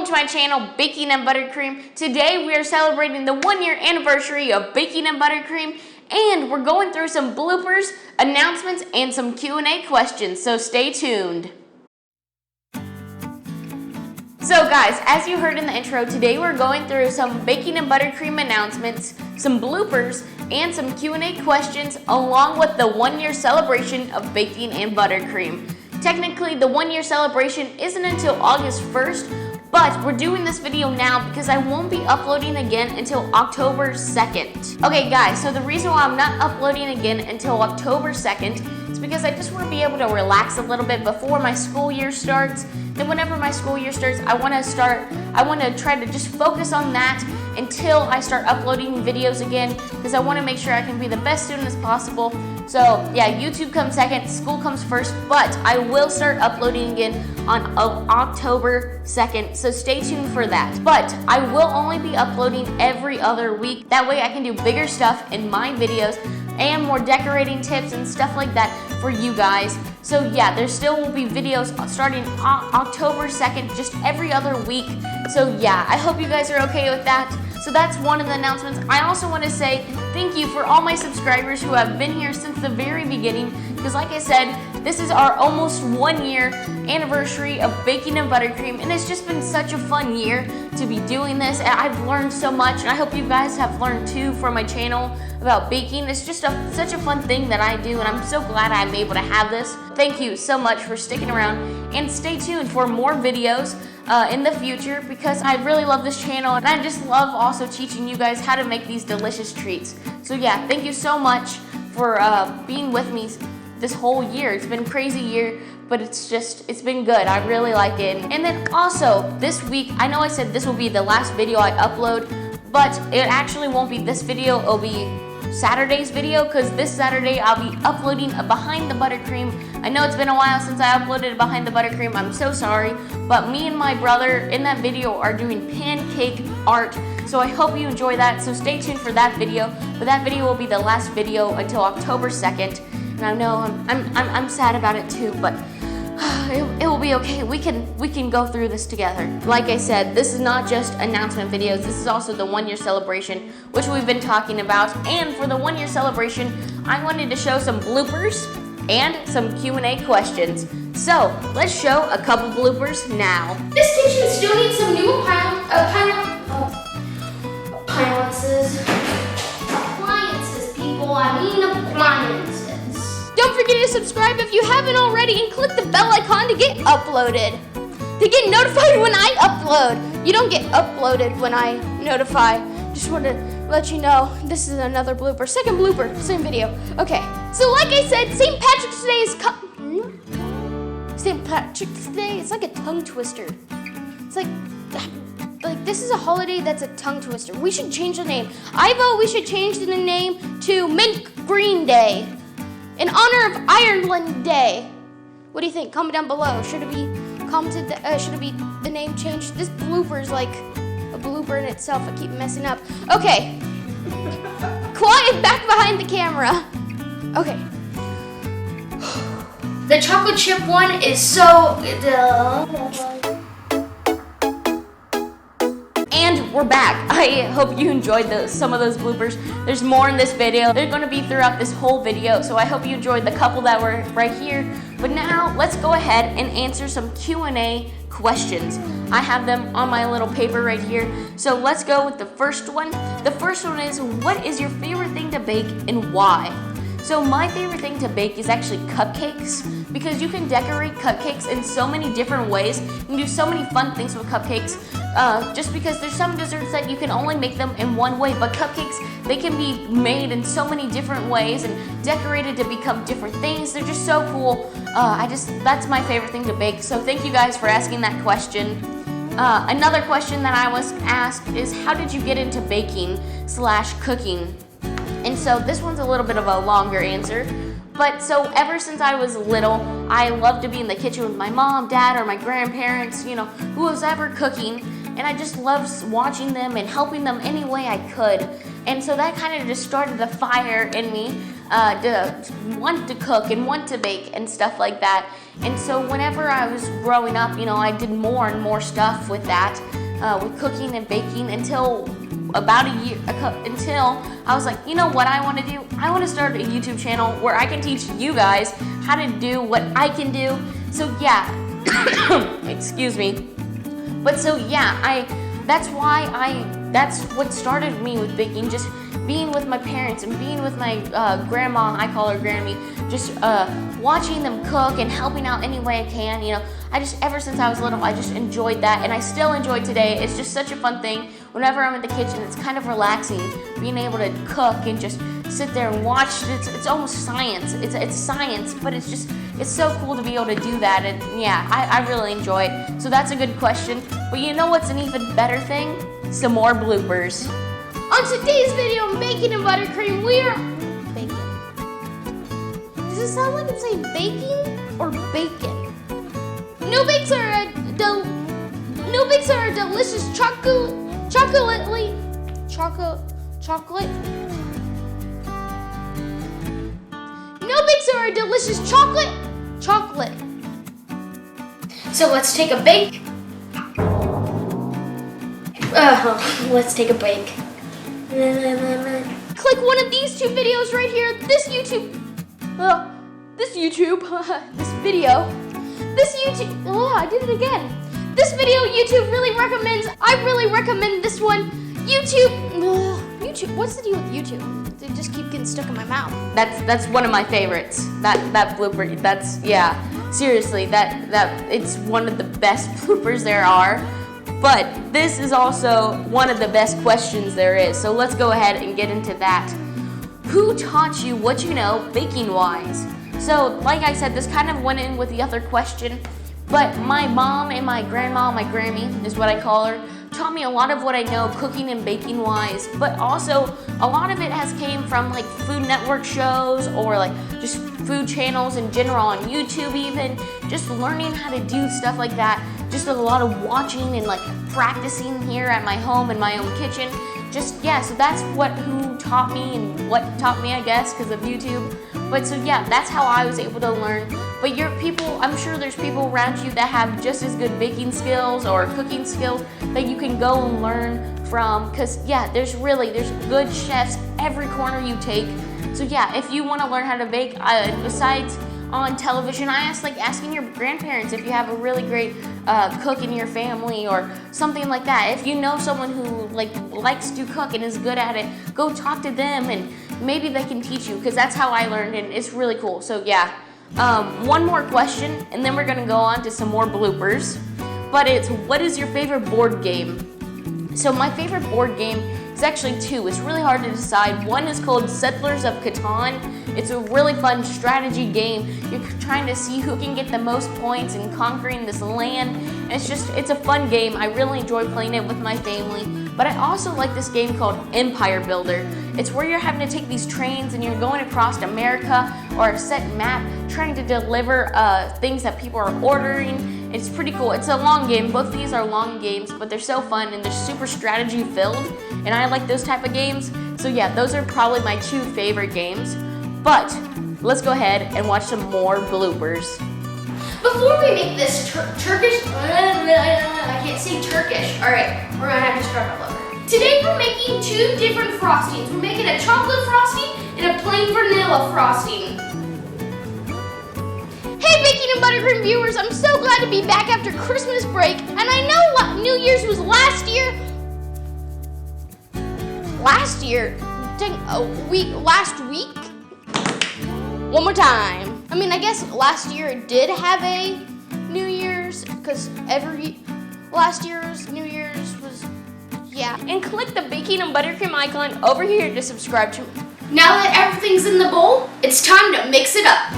to my channel, Baking and Buttercream. Today we are celebrating the 1-year anniversary of Baking and Buttercream, and we're going through some bloopers, announcements, and some Q&A questions, so stay tuned. So guys, as you heard in the intro, today we're going through some Baking and Buttercream announcements, some bloopers, and some Q&A questions along with the 1-year celebration of Baking and Buttercream. Technically, the 1-year celebration isn't until August 1st, but we're doing this video now because I won't be uploading again until October 2nd. Okay guys, so the reason why I'm not uploading again until October 2nd is because I just want to be able to relax a little bit before my school year starts. Then whenever my school year starts, I want to try to just focus on that until I start uploading videos again, because I want to make sure I can be the best student as possible. So yeah, YouTube comes second, school comes first, but I will start uploading again on October 2nd, so stay tuned for that. But I will only be uploading every other week. That way I can do bigger stuff in my videos and more decorating tips and stuff like that for you guys. So yeah, there still will be videos starting October 2nd, just every other week. So yeah, I hope you guys are okay with that. So that's one of the announcements. I also want to say thank you for all my subscribers who have been here since the very beginning, because like I said, this is our almost 1-year anniversary of Baking and Buttercream, and it's just been such a fun year to be doing this, and I've learned so much, and I hope you guys have learned too from my channel about baking. It's just such a fun thing that I do, and I'm so glad I'm able to have this. Thank you so much for sticking around, and stay tuned for more videos in the future, because I really love this channel, and I just love also teaching you guys how to make these delicious treats. So yeah, thank you so much for being with me this whole year. It's been a crazy year, but it's been good. I really like it. And then also this week, I know I said this will be the last video I upload, but it actually won't be this video. It'll be Saturday's video, because this Saturday I'll be uploading a Behind the Buttercream. I know it's been a while since I uploaded a Behind the Buttercream. I'm so sorry, but me and my brother in that video are doing pancake art. So I hope you enjoy that. So stay tuned for that video. But that video will be the last video until October 2nd. And I know I'm sad about it too, but it will be okay. We can go through this together. Like I said, this is not just announcement videos. This is also the 1-year celebration, which we've been talking about. And for the 1-year celebration, I wanted to show some bloopers and some Q&A questions. So let's show a couple bloopers now. This kitchen still needs some new appliances, people. I mean appliances. Don't forget to subscribe if you haven't already, and click the bell icon to get uploaded. To get notified when I upload. You don't get uploaded when I notify. Just want to let you know, this is another blooper. Second blooper, same video. Okay, so like I said, St. Patrick's Day is St. Patrick's Day, it's like a tongue twister. It's like this is a holiday that's a tongue twister. We should change the name. I vote we should change the name to Mint Green Day, in honor of Ireland Day. What do you think? Comment down below. Should it be the name changed? This blooper is like a blooper in itself. I keep messing up. Okay. Quiet back behind the camera. Okay. The chocolate chip one is so And we're back. I hope you enjoyed some of those bloopers. There's more in this video. They're going to be throughout this whole video, so I hope you enjoyed the couple that were right here. But now let's go ahead and answer some Q&A questions. I have them on my little paper right here. So let's go with the first one. The first one is, what is your favorite thing to bake and why? So my favorite thing to bake is actually cupcakes, because you can decorate cupcakes in so many different ways. You can do so many fun things with cupcakes, just because there's some desserts that you can only make them in one way, but cupcakes, they can be made in so many different ways and decorated to become different things. They're just so cool. That's my favorite thing to bake. So thank you guys for asking that question. Another question that I was asked is, how did you get into baking/cooking? And so this one's a little bit of a longer answer, but so ever since I was little, I loved to be in the kitchen with my mom, dad, or my grandparents, who was ever cooking, and I just loved watching them and helping them any way I could. And so that kind of just started the fire in me to want to cook and want to bake and stuff like that. And so whenever I was growing up, I did more and more stuff with that, with cooking and baking until about a year, until I was like, you know what I want to do? I want to start a YouTube channel where I can teach you guys how to do what I can do. So yeah, excuse me. But so yeah, that's what started me with baking, just being with my parents and being with my grandma, I call her Grammy, just watching them cook and helping out any way I can. Ever since I was little, I just enjoyed that, and I still enjoy it today. It's just such a fun thing. Whenever I'm in the kitchen, it's kind of relaxing, being able to cook and just sit there and watch. It's almost science. It's science, but it's so cool to be able to do that, and yeah, I really enjoy it. So that's a good question. But you know what's an even better thing? Some more bloopers. On today's video on baking and buttercream, we are baking. Does it sound like it's saying baking or bacon? New bakes are a delicious chocolate. No bakes are a delicious chocolate. So let's take a bake. Let's take a bake. Click one of these two videos right here. This video. Oh, I did it again. This video YouTube really recommends. I really recommend this one. YouTube. What's the deal with YouTube? They just keep getting stuck in my mouth. That's one of my favorites. That blooper. Seriously, it's one of the best bloopers there are. But this is also one of the best questions there is. So let's go ahead and get into that. Who taught you what you know baking-wise? So like I said, this kind of went in with the other question, but my mom and my grandma, my Grammy is what I call her, taught me a lot of what I know cooking and baking-wise, but also a lot of it has came from like Food Network shows or like just food channels in general on YouTube even, just learning how to do stuff like that. Just a lot of watching and like practicing here at my home in my own kitchen. So that's who taught me and what taught me, I guess, because of YouTube. But so yeah, that's how I was able to learn. But I'm sure there's people around you that have just as good baking skills or cooking skills that you can go and learn from. Because yeah, there's good chefs every corner you take. So yeah, if you want to learn how to bake, besides on television, asking your grandparents if you have a really great cook in your family or something like that. If you know someone who likes to cook and is good at it, go talk to them and maybe they can teach you, because that's how I learned and it's really cool. So yeah, one more question and then we're gonna go on to some more bloopers. But it's, what is your favorite board game? So my favorite board game is actually two. It's really hard to decide. One is called Settlers of Catan. It's a really fun strategy game. You're trying to see who can get the most points in conquering this land. And it's a fun game. I really enjoy playing it with my family. But I also like this game called Empire Builder. It's where you're having to take these trains and you're going across America or a set map, trying to deliver things that people are ordering. It's pretty cool. It's a long game. Both of these are long games, but they're so fun and they're super strategy filled. And I like those type of games. So yeah, those are probably my two favorite games. But let's go ahead and watch some more bloopers. Before we make this Turkish, I can't say Turkish. All right, we're gonna have to start all over. Today we're making two different frostings. We're making a chocolate frosting and a plain vanilla frosting. Hey Baking and Buttercream viewers, I'm so glad to be back after Christmas break. And I know New Year's was last year. Last week? One more time. I mean, I guess last year it did have a New Year's, because last year's New Year's was, yeah. And click the Baking and Buttercream icon over here to subscribe to me. Now that everything's in the bowl, it's time to mix it up.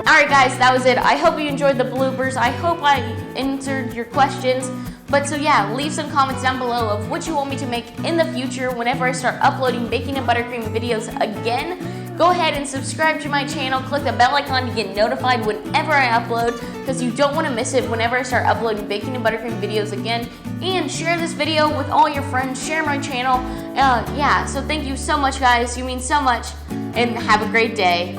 Alright guys, that was it. I hope you enjoyed the bloopers. I hope I answered your questions. But so yeah, leave some comments down below of what you want me to make in the future whenever I start uploading Baking and Buttercream videos again. Go ahead and subscribe to my channel. Click the bell icon to get notified whenever I upload, because you don't want to miss it whenever I start uploading baking and buttercream videos again. And share this video with all your friends. Share my channel. Yeah, so thank you so much, guys. You mean so much. And have a great day.